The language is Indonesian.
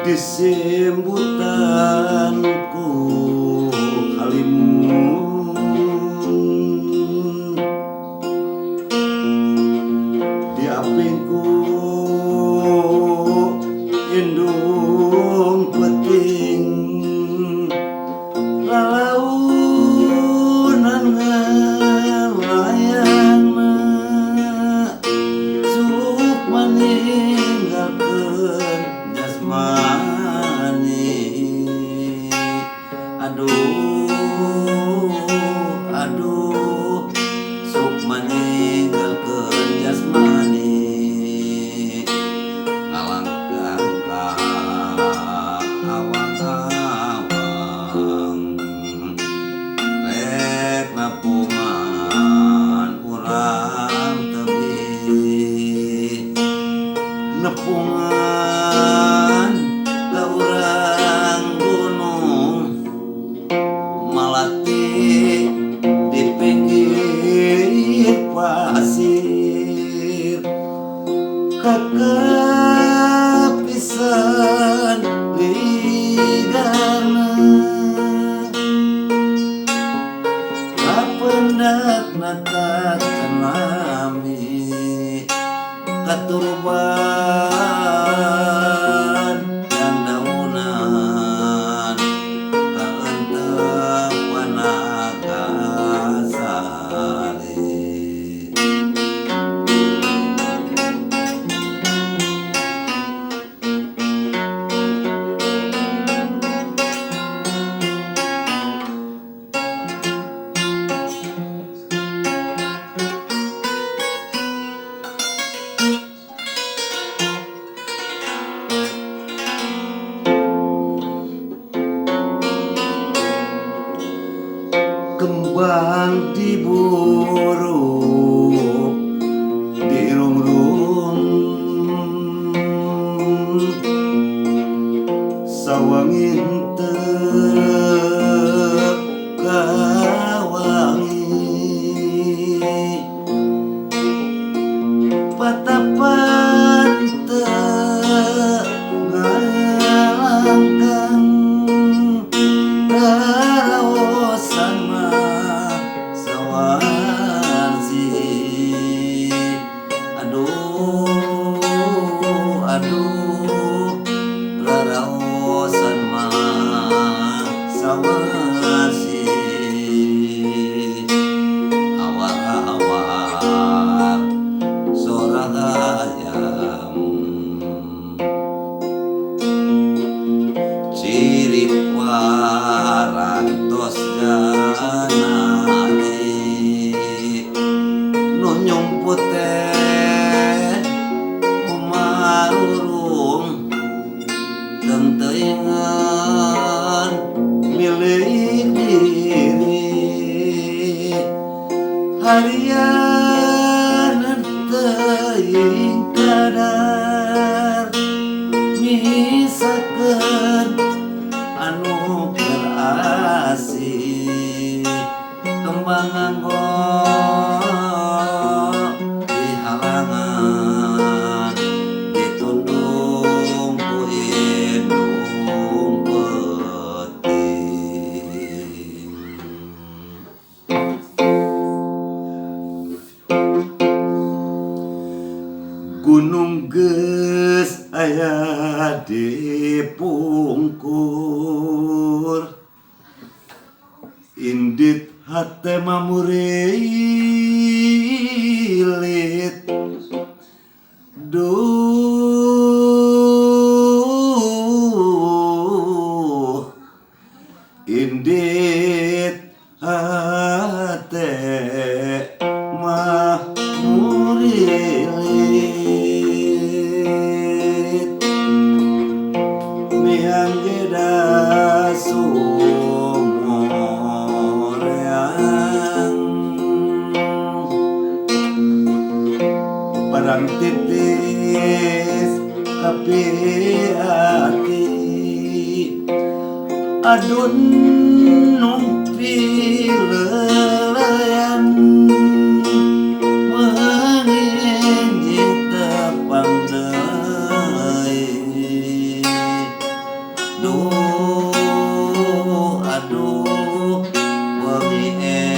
Disembutanku halimun, diapingku indung peting, lalaunan ngelayana suk meninggalkeun jasmani. Aduh, suk meninggalkeun jasmani. Ngalangkah ka awang-awang, rek nepungan urang tebih, nepungan ka urang gunung Malati di pinggir pasir. Kakapisan ligana kapendak natakan lami katurban dan daunan kaentep Wanagasari. Kembang diburu dirungrung, sawangin teu kawangi, patapan teu ngalangkang, karaosan mah sawarsi. Aduh, raraosan mah sawarsi. Awar-awar sorayam, cirip warantos janari, nu nyumput teh kumarurung teu teuingan milik diri. Harian teuing kadar misakeun anu berasi, kembang nganggo di halangan, ditundung ku indung peting. Gunung geus aya di pungkur, indit hate mamurilit, duh indit hate mamurilit, miang geda sung kacapi aki adun numpi lelayan menginji tepang deui duh aduh wangi